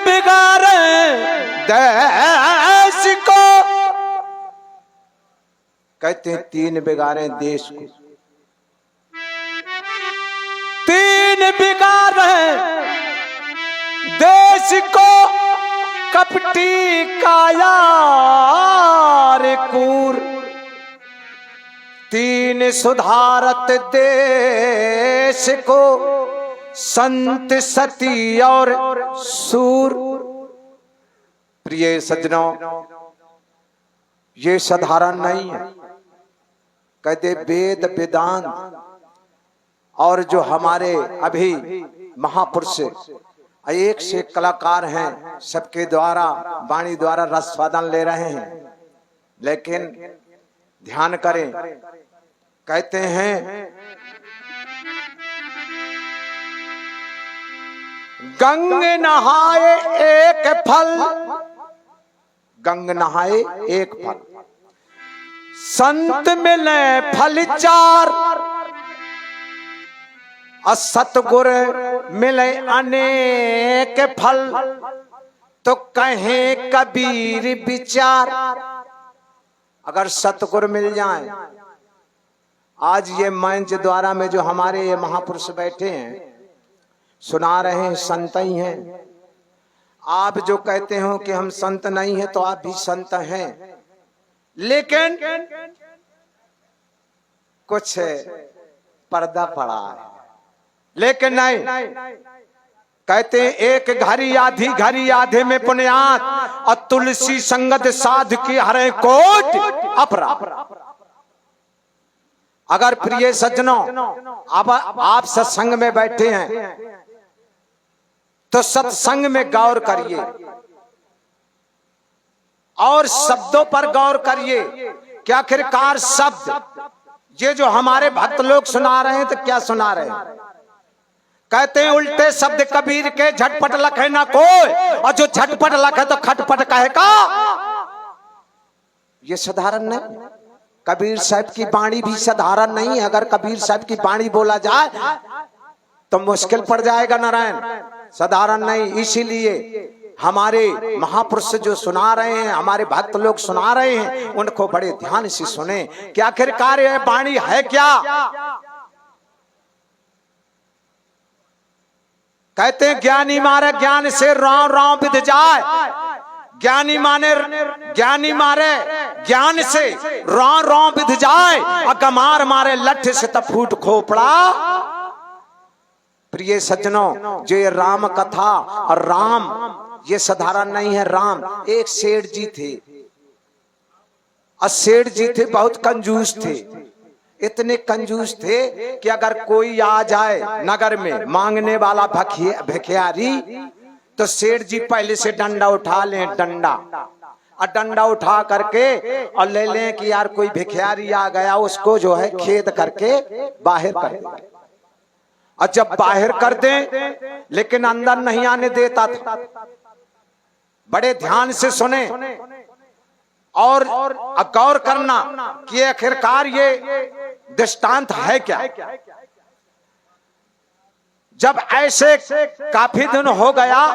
बिगाड़े देश को, कहते हैं तीन बिगाड़े देश को, तीन बिगाड़े देश को, कपटी काया रे कूर, तीन सुधारत देश को, संत सती और सूर। प्रिय सज्जनों, ये साधारण नहीं है। कहते वेद वेदांत और जो हमारे अभी महापुरुष एक से कलाकार हैं, सबके द्वारा वाणी द्वारा रसास्वादन ले रहे हैं, लेकिन ध्यान करें। कहते हैं गंग नहाए एक फल, गंग नहाए एक फल, संत मिले फल चार, असतगुर मिले अनेक फल, तो कहे कबीर विचार। अगर सतगुर मिल जाए, आज ये मंच द्वारा में जो हमारे ये महापुरुष बैठे हैं, सुना रहे हैं, संत ही हैं। आप जो कहते हो कि हम संत नहीं हैं, तो आप भी संत हैं, लेकिन कुछ पर्दा पड़ा है। लेकिन नहीं, कहते हैं एक घड़ी आधी घड़ी आधे में पुण्यात, और तुलसी संगत साध की हरे कोट अपराध। अगर प्रिय सज्जनों, अब आप सत्संग में बैठे हैं, तो सत्संग में गौर करिए और शब्दों पर गौर करिए कि आखिरकार शब्द ये जो हमारे भक्त लोग सुना रहे हैं, तो क्या सुना रहे हैं। कहते हैं उल्टे शब्द कबीर के झटपट लखे ना कोई, और जो झटपट लखे तो खटपट कहेगा। ये साधारण नहीं। कबीर साहब की वाणी भी साधारण नहीं है। अगर कबीर साहब की वाणी बोला जाए तो मुश्किल पड़ जाएगा नारायण, साधारण नहीं। इसीलिए हमारे महापुरुष जो सुना रहे हैं, हमारे भक्त लोग सुना रहे हैं, उनको बड़े ध्यान से सुने कि आखिरकार यह वाणी है क्या। कहते हैं ज्ञानी मारे ज्ञान से राव राव विध जाए, ज्ञानी मारे ज्ञान से राव राव विध जाए, अगमार मारे लठ से तब फूट खोपड़ा। प्रिय सज्जनों, जो ये राम कथा, और राम ये साधारण नहीं है। राम एक सेठ जी थे, और सेठ जी थे बहुत कंजूस थे। इतने कंजूस थे कि अगर कोई आ जाए नगर में मांगने वाला भिखारी, तो सेठ जी पहले से डंडा उठा लें, डंडा, और डंडा उठा करके और ले लें कि यार कोई भिखारी आ गया, उसको जो है खेद करके बाहर कर दें। और जब बाहर कर दें, लेकिन अंदर नहीं आने देता था। बड़े ध्यान से सुने और गौर करना कि आखिरकार ये दृष्टांत है क्या। जब ऐसे काफी दिन हो गया,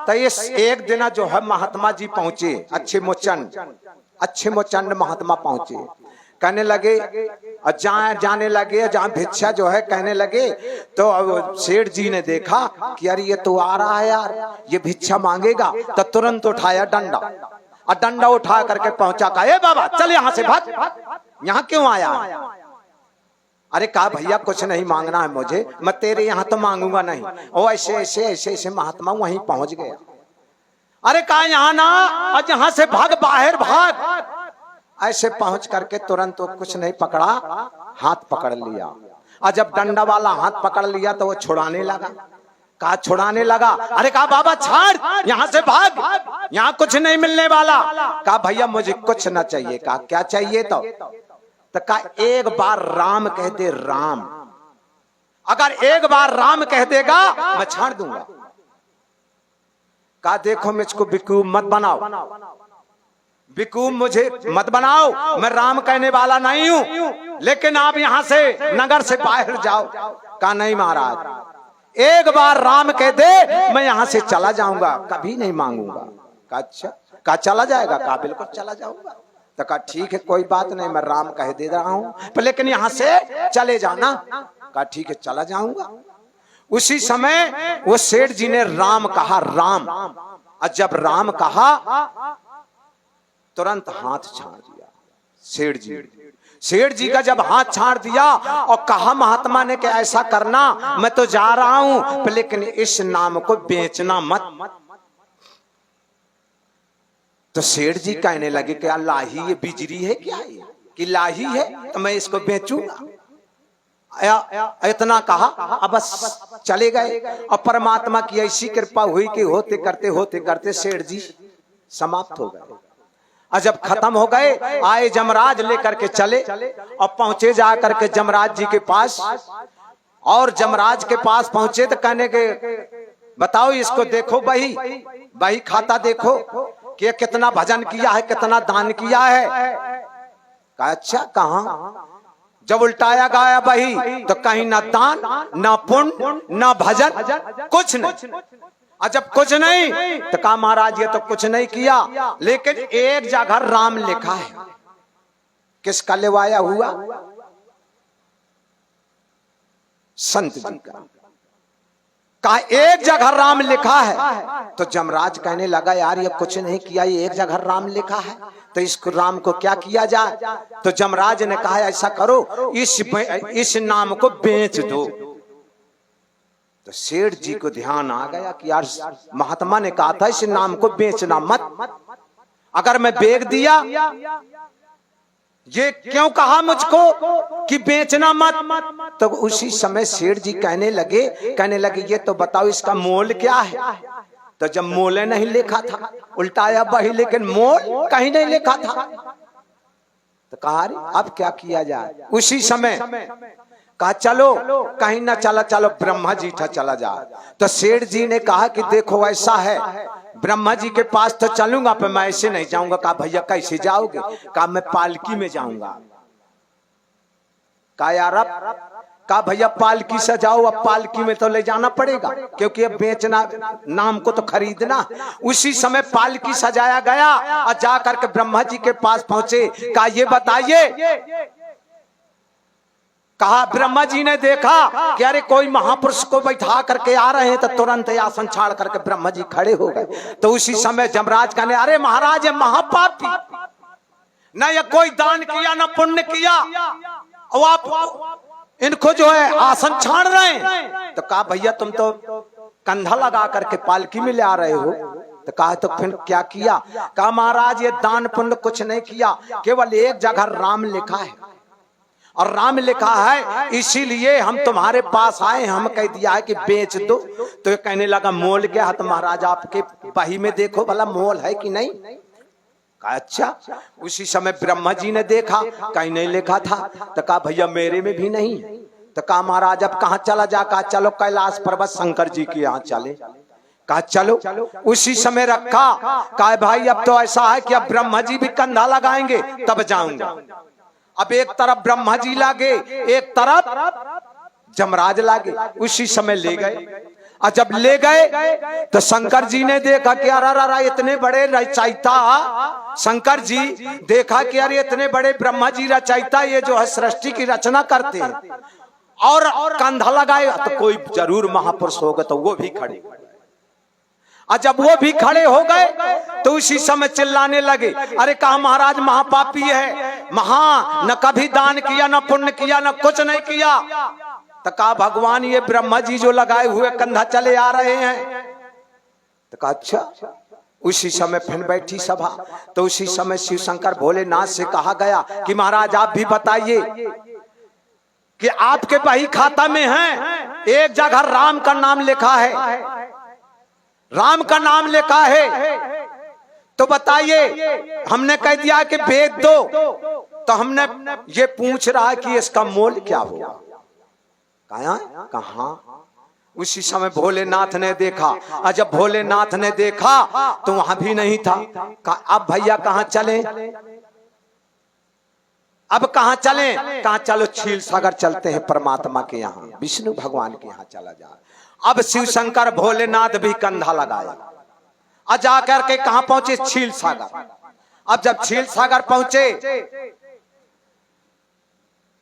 तो ये एक दिन जो है महात्मा जी पहुंचे, अच्छे मोचंड महात्मा पहुंचे। कहने लगे, और जहाँ जाने लगे, जहाँ भिक्षा जो है कहने लगे, तो सेठ जी ने देखा कि यार ये तो आ रहा है यार, ये भिक्षा मांगेगा। तो तुरंत उठाया डंडा, और डंडा उठा करके पहुंचा। कहा, ए बाबा चल यहाँ से भाग, यहाँ क्यों आया। अरे कहा भैया कुछ नहीं मांगना है मुझे, मैं तेरे यहाँ तो मांगूंगा नहीं। और ऐसे ऐसे ऐसे ऐसे महात्मा वहीं पहुंच गया। अरे कहा यहाँ ना, और यहाँ से भाग, बाहर भाग। ऐसे पहुंच करके तुरंत तो कुछ नहीं पकड़ा, हाथ पकड़ लिया। और जब डंडा वाला हाथ पकड़ लिया तो वो छुड़ाने लगा। कहा छुड़ाने लगा, अरे कहा बाबा छाड़, यहाँ से भाग, यहाँ कुछ नहीं मिलने वाला। कहा भैया मुझे कुछ ना चाहिए। कहा क्या चाहिए। तो कहा एक बार राम कह दे, राम। अगर एक बार राम कह देगा मैं छाड़ दूंगा। कहा देखो मुझको बेवकूफ मत बनाओ, बेवकूफ मुझे मत बनाओ, मैं राम कहने वाला नहीं हूं, लेकिन आप यहां से नगर से बाहर जाओ। कहा नहीं महाराज, एक बार राम कह दे मैं यहां से चला जाऊंगा, कभी नहीं मांगूंगा। कहा अच्छा, कहा चला जाएगा? कहा बिल्कुल चला जाऊंगा। तो कहा ठीक है कोई बात नहीं, मैं राम कह दे रहा हूं लेकिन यहां से चले जाना। कहा ठीक है चला जाऊंगा। उसी समय वो सेठ जी ने राम कहा, राम। और जब राम कहा तुरंत हाथ छाड़ दिया सेठ जी। सेठ जी का जब हाथ छाड़ दिया और कहा महात्मा ने कि ऐसा करना, मैं तो जा रहा हूं लेकिन इस नाम को बेचना मत। तो सेठ जी कहने लगे कि लाही ये बिजरी है क्या, ये कि लाही है तो मैं इसको बेचूंगा। इतना कहा अब बस चले गए। और परमात्मा की ऐसी कृपा हुई कि होते करते सेठ जी समाप्त हो गए। और जब खत्म हो गए आए जमराज लेकर के चले और पहुंचे जा करके जमराज जी के पास। और जमराज के पास पहुंचे तो कहने के बताओ इसको देखो बही खाता देखो कि ये कितना भजन किया है, कितना दान किया है। कहा अच्छा कहां? जब उल्टाया गाया बही तो कहीं ना दान ना पुण्य ना भजन, कुछ नहीं। और जब कुछ नहीं तो कहा महाराज ये तो कुछ नहीं किया, लेकिन एक जगह राम लिखा है। किसका लिवाया हुआ? संत जी का। कहा एक जगह राम लिखा है। तो जमराज कहने लगा यार ये कुछ नहीं किया, ये एक जगह राम लिखा है तो इस राम को क्या किया जाए। तो जमराज ने कहा ऐसा करो इस नाम को बेच दो। तो सेठ जी को ध्यान आ गया कि यार महात्मा ने कहा था इस नाम को बेचना मत, अगर मैं बेच दिया, ये क्यों कहा मुझको कि बेचना मत। तो उसी समय सेठ जी कहने लगे ये तो बताओ इसका मोल क्या है। तो जब मोल नहीं लिखा था, उल्टाया बही लेकिन मोल कहीं नहीं लिखा था, तो कहा अब क्या किया जाए। उसी समय कहा चलो कहीं ना चलो ब्रह्मा जी था चला जा। तो सेठ जी ने कहा कि देखो ऐसा है ब्रह्मा जी के पास तो चलूंगा पर मैं ऐसे नहीं जाऊंगा। कहा भैया कैसे जाओगे? कहा मैं पालकी में जाऊंगा। कहा यार अब? कहा भैया पालकी से जाओ, अब पालकी में तो ले जाना पड़ेगा क्योंकि अब बेचना नाम को तो खरीदना। उसी समय पालकी सजाया गया और जाकर के ब्रह्मा जी के पास पहुंचे। कहा ये बताइए। कहा ब्रह्मा जी ने देखा कि अरे कोई महापुरुष को बैठा करके आ रहे हैं, तो तुरंत आसन छाड़ करके ब्रह्मा जी खड़े हो गए। तो उसी समय जमराज कहने अरे महाराज ये महापापी, न ये कोई दान किया न पुण्य किया, और आप इनको जो है आसन छाड़ रहे हैं। तो कहा भैया तुम तो कंधा लगा करके पालकी में ले आ रहे हो। तो कहा तो फिर क्या किया? कहा महाराज ये दान पुण्य कुछ नहीं किया, केवल एक जगह राम लिखा है और राम लिखा है इसीलिए हम तुम्हारे पास आए, हम कह दिया है कि बेच दो। तो ये कहने लगा मोल क्या है? तो महाराज आपके बही में देखो भला मोल है कि नहीं। कहा अच्छा। उसी समय ब्रह्मा जी ने देखा कहीं नहीं लिखा था। तो कहा भैया मेरे में भी नहीं। तो कहा महाराज अब कहाँ चला जा? कहा चलो कैलाश पर्वत शंकर जी के यहाँ चले। कहा चलो। उसी समय रखा। कहा भाई अब तो ऐसा है कि अब ब्रह्मा जी भी कंधा लगाएंगे तब जाऊंगा। अब एक तरफ ब्रह्मा जी लागे, एक तरफ जमराज लागे। उसी समय ले गए। और जब ले गए तो शंकर जी ने देखा कि अरे इतने बड़े रचयिता, शंकर जी देखा कि अरे इतने बड़े ब्रह्मा जी रचयिता ये जो है सृष्टि की रचना करते हैं और कंधा लगाए तो कोई जरूर महापुरुष होगा। तो वो भी खड़े। और जब वो भी खड़े हो गए तो उसी समय चिल्लाने लगे अरे कहा महाराज महापापी है, न कभी दान किया न पुण्य किया न कुछ नहीं किया। तो कहा भगवान ये ब्रह्मा जी जो लगाए हुए कंधा चले आ रहे हैं। तो कहा अच्छा। उसी समय फिर बैठी सभा। तो उसी समय शिव शंकर भोलेनाथ से कहा गया कि महाराज आप भी बताइए कि आपके बही खाता में है एक जगह राम का नाम लिखा है, राम का नाम लिखा है, तो बताइए। हमने कह दिया कि बेच दो। तो हमने ये पूछ रहा है कि इसका मोल क्या होगा। कहा उसी समय भोलेनाथ ने देखा। और जब भोलेनाथ ने देखा तो वहां भी नहीं था। कहा अब भैया कहाँ चले? अब कहाँ चले? कहा चलो क्षीर सागर चलते हैं परमात्मा के यहाँ, विष्णु भगवान के यहाँ चला जा। अब शिव शंकर भोलेनाथ भी कंधा लगाया और जाकर के कहां पहुंचे? छील सागर। अब जब छील सागर पहुंचे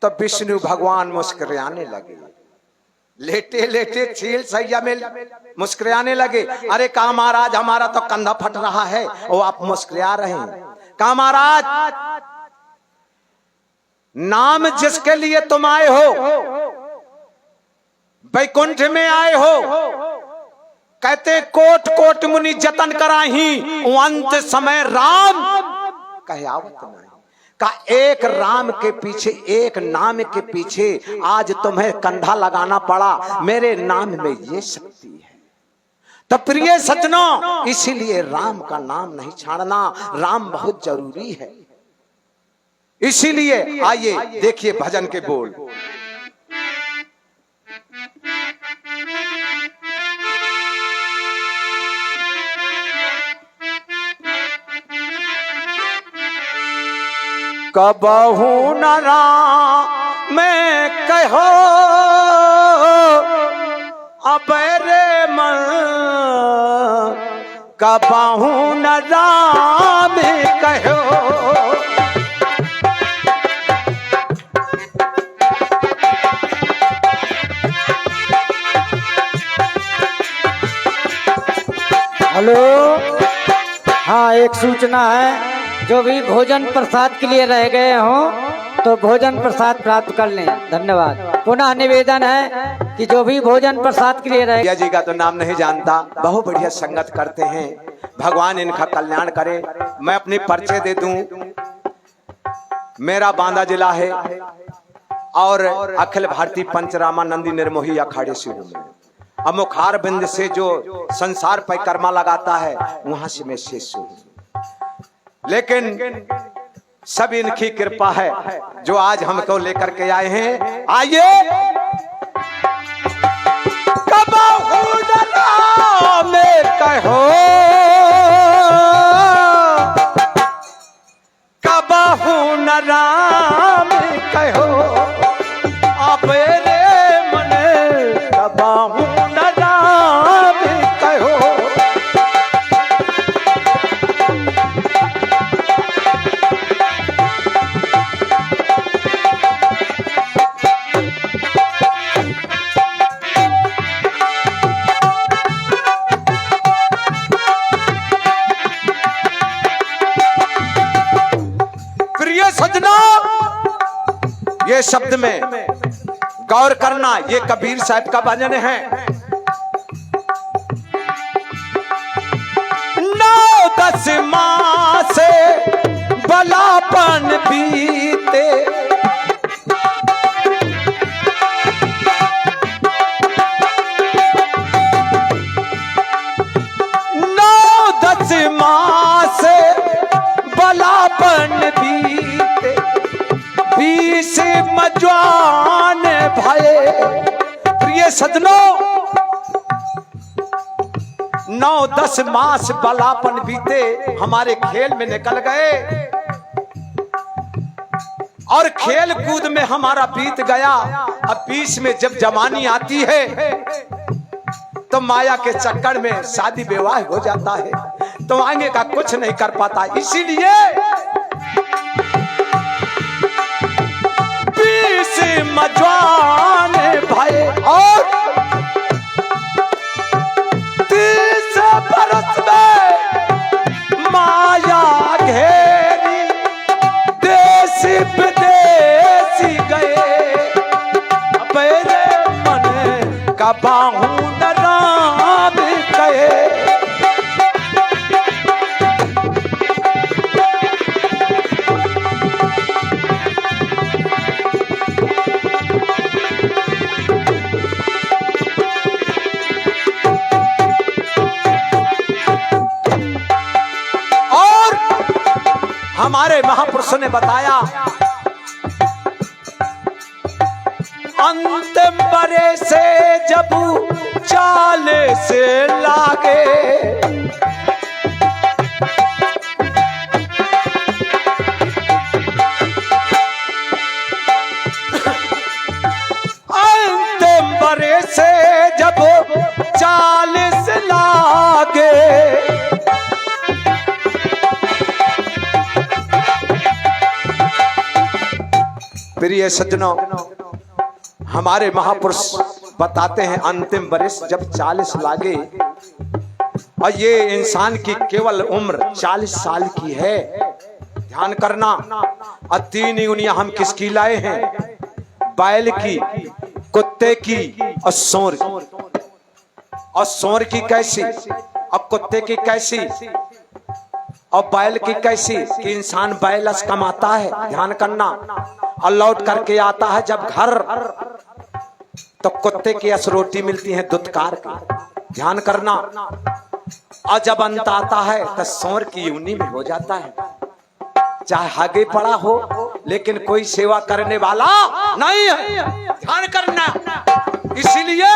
तो विष्णु भगवान मुस्कुराने लगे, लेटे लेटे छील सैया में मुस्कुराने लगे। अरे कहा महाराज हमारा तो कंधा फट रहा है और आप मुस्कुरा रहे हैं। कहा महाराज नाम जिसके लिए तुम आए हो, वैकुंठ में आए हो, कहते कोट कोट मुनि जतन कराही, अंत समय राम कहे आवत नहीं। का एक राम के पीछे, एक नाम के पीछे आज तुम्हें कंधा लगाना पड़ा। मेरे नाम में ये शक्ति है। तो प्रिय सज्जनों, इसीलिए राम का नाम नहीं छाड़ना, राम बहुत जरूरी है। इसीलिए आइए देखिए भजन के बोल। कबहू न राम में कहो अब रे मन, कबहू न राम में कहो। हेलो, हाँ एक सूचना है, जो भी भोजन प्रसाद के लिए रह गए हों तो भोजन प्रसाद प्राप्त कर लें। धन्यवाद। पुनः निवेदन है कि जो भी भोजन प्रसाद के लिए रह जी का तो नाम नहीं जानता, बहुत बढ़िया संगत करते हैं, भगवान इनका कल्याण करे। मैं अपनी परिचय दे दूं, मेरा बांदा जिला है और अखिल भारतीय पंचरामानंदी निर्मोही अखाड़े से हूं। अब मुखार बिंद से जो संसार परिक्रमा लगाता है वहां से मैं शिष्य हूं। लेकिन सब इनकी कृपा है जो आज हमको लेकर के आए हैं। आइए कबहू न राम में कहो, कबहू न राम में कहो अब रे मन, कबहू न राम में कहो। ये शब्द में गौर करना, ये कबीर साहब का भजन है। 9-10 माह से बलापन बीते, 9-10 माह से बलापन बीते, 20 मजवान भाई। प्रिय सज्जनों, 9-10 मास बलापन बीते हमारे खेल में निकल गए और खेल कूद में हमारा बीत गया। अब 20 में जब जवानी आती है तो माया के चक्कर में शादी विवाह हो जाता है, तो आगे का कुछ नहीं कर पाता। इसीलिए 20 मजवान भाई और 30 बरस में माया घेरी, देश विदेश गए। मेरे मन का बाहू न राम कहे। हमारे महापुरुषों ने बताया, अंतिम बरे से जब चाले से लागे, अंतिम बरे से जब प्रिय सज्जनों, हमारे महापुरुष बताते हैं अंतिम वर्ष जब 40 लागे और ये इंसान की केवल उम्र 40 साल की है। ध्यान करना। और 3 यूनियां हम किसकी लाए हैं? बैल की, कुत्ते की और सूअर की। और सूअर की कैसी और कुत्ते की कैसी और बैल की कैसी कि इंसान बैलस कमाता है, ध्यान करना, और लौट करके आता है जब घर तो कुत्ते की रोटी मिलती है दुत्कार की, ध्यान करना। और जब अंत आता है तो सूअर की यूनी में हो जाता है, चाहे आगे पड़ा हो लेकिन कोई सेवा करने वाला नहीं है, ध्यान करना। इसीलिए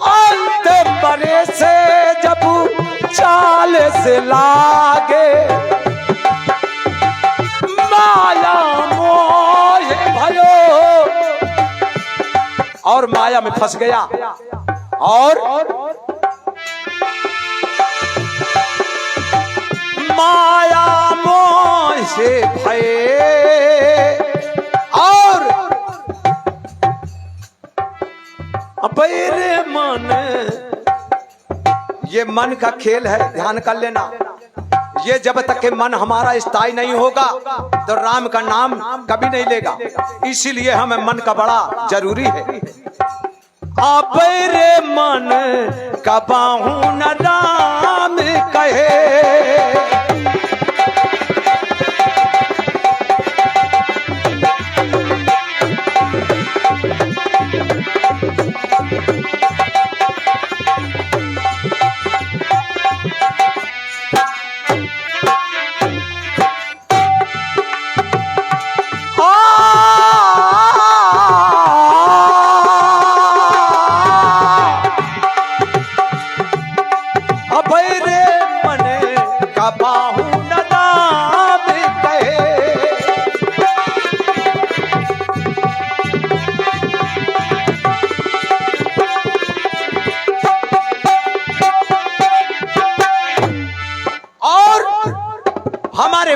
अंत बरे से जब 40 लागे माया मोह भयो और माया में फंस गया और माया मोह से भये और अबेरे मन, ये मन का खेल है, ध्यान कर लेना। ये जब तक के मन हमारा स्थायी नहीं होगा तो राम का नाम कभी नहीं लेगा। इसीलिए हमें मन का बड़ा जरूरी है। अबेरे मन कबाहू न राम कहे,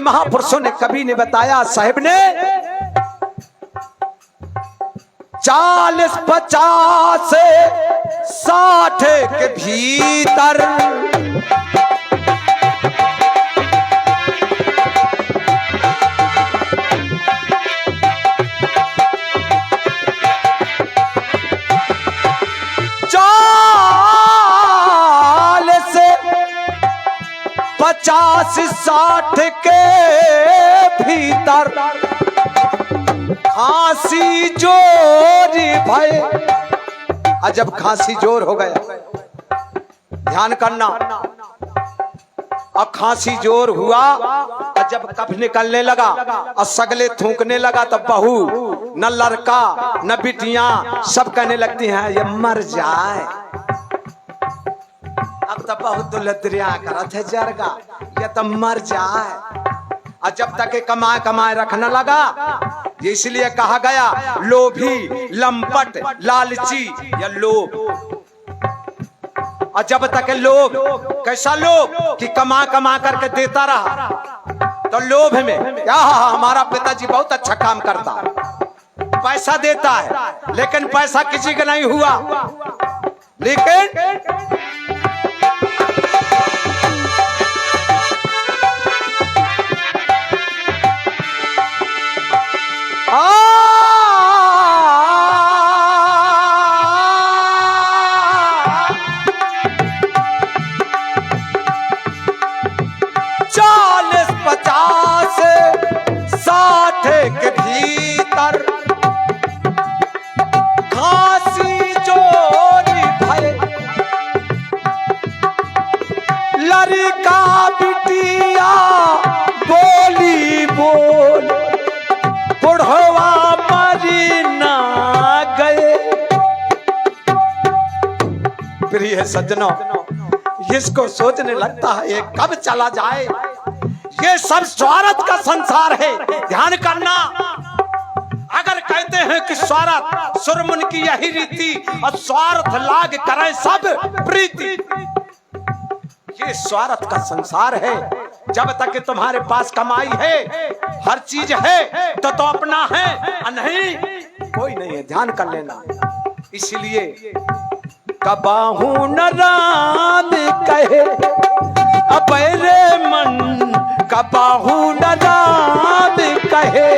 महापुरुषों ने कभी ने बताया, साहिब ने 40, 50, 60 के भीतर पचास 60 के भीतर खांसी जोरी भय। जब खांसी जोर हो गया, ध्यान करना, अब खांसी जोर हुआ और जब कफ निकलने लगा और सगले थूकने लगा तो बहू न लड़का न बिटियां सब कहने लगती हैं ये मर जाए। अब तो बहुत लदरिया करत है जरगा, ये तो मर जाए। और जब तक कमाए कमाए रखने लगा, इसलिए कहा गया लोभी, लंपट, लालची या लोभ। और जब तक लोभ, कैसा लोभ कि कमा कमा करके देता रहा, तो लोभ में क्या हमारा पिताजी बहुत अच्छा काम करता है, पैसा देता है, लेकिन पैसा किसी का नहीं हुआ। लेकिन के भीतर खांसी जोरी भय। लड़का बिटिया बोली बोल, बुढ़वा मरी ना गए। प्रिय सज्जनों, इसको सोचने लगता है ये कब चला जाए। ये सब स्वार्थ का संसार है, ध्यान करना। अगर कहते हैं कि स्वार्थ सुरमुन की यही रीति, और स्वार्थ लाग करें सब प्रीति। ये स्वार्थ का संसार है। जब तक तुम्हारे पास कमाई है, हर चीज है, तो अपना है, नहीं कोई नहीं है। ध्यान कर लेना। इसलिए कबाहू न राम कहे अब रे मन, कबाहू न राम कहे।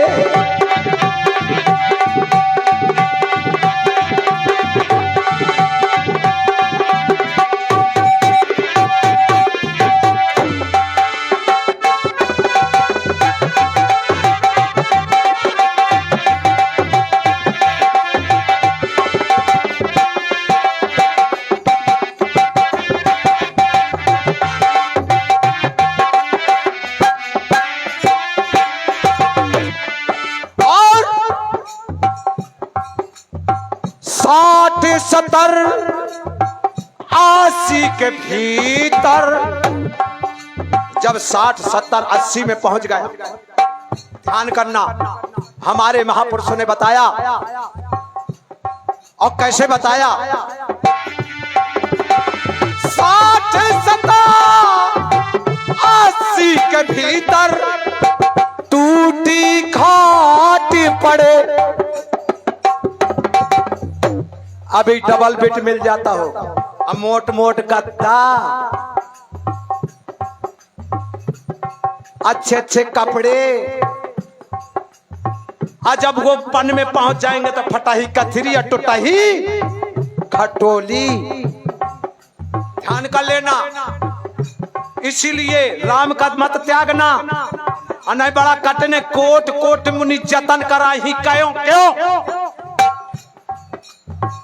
साठ सत्तर 80 के भीतर, जब 60 70 80 में पहुंच गया, ध्यान करना, हमारे महापुरुषों ने बताया। और कैसे बताया? 60 70 80 के भीतर टूटी खाट पड़े। अभी डबल बेड मिल जाता हो, अब मोट मोट गद्दा, अच्छे अच्छे कपड़े, और जब वो पन में पहुंच जाएंगे तो फटाही कथरी और टुटाही खटोली। ध्यान कर लेना। इसीलिए राम का मत त्यागना। नहीं बड़ा कटने कोट कोट मुनि जतन करा ही क्यों क्यों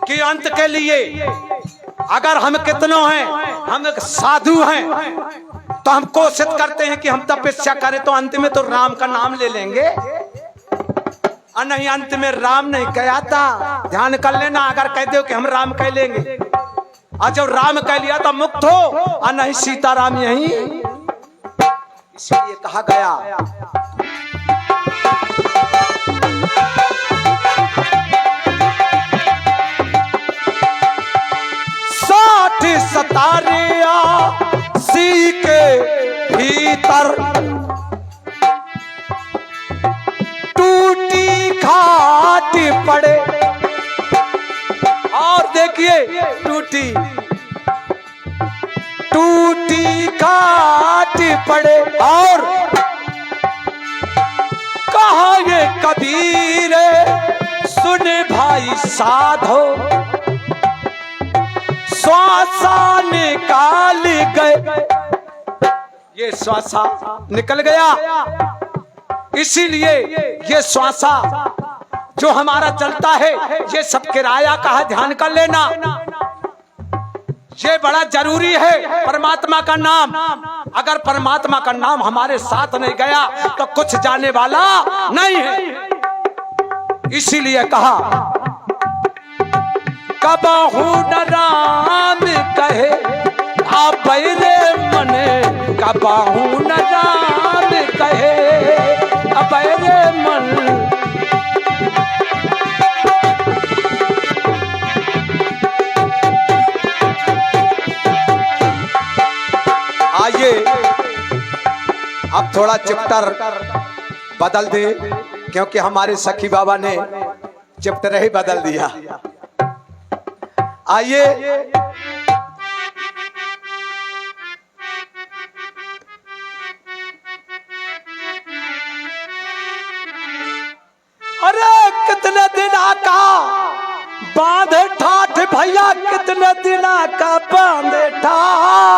कि अंत के लिए अगर हम कितनों हैं, हम एक साधु हैं, तो हम कोशिश करते हैं कि हम तपस्या करें तो अंत में तो राम का नाम ले लेंगे, और नहीं अंत में राम नहीं कहता। ध्यान कर लेना। अगर कह दो कि हम राम कह लेंगे, और जब राम कह लिया तो मुक्त हो, और नहीं सीताराम यही। इसलिए कहा गया 60 70 80 के भीतर टूटी खाट पड़े। और देखिए टूटी खाट पड़े। और कहा ये कबीर सुने भाई साधो, श्वासा निकाल गए। ये श्वासा निकल गया। इसीलिए ये श्वासा जो हमारा चलता है, ये सब किराया का है। ध्यान कर लेना। ये बड़ा जरूरी है परमात्मा का नाम। अगर परमात्मा का नाम हमारे साथ नहीं गया तो कुछ जाने वाला नहीं है। इसीलिए कहा कबहू न राम कहे अब रे मने, कबहू न राम कहे अब रे मन। आइए अब थोड़ा चैप्टर बदल दे, क्योंकि हमारे सखी बाबा ने चैप्टर ही बदल दिया। आइए अरे कितने दिना का बांधे ठाठ भैया, कितने दिना का बांधे ठाठ।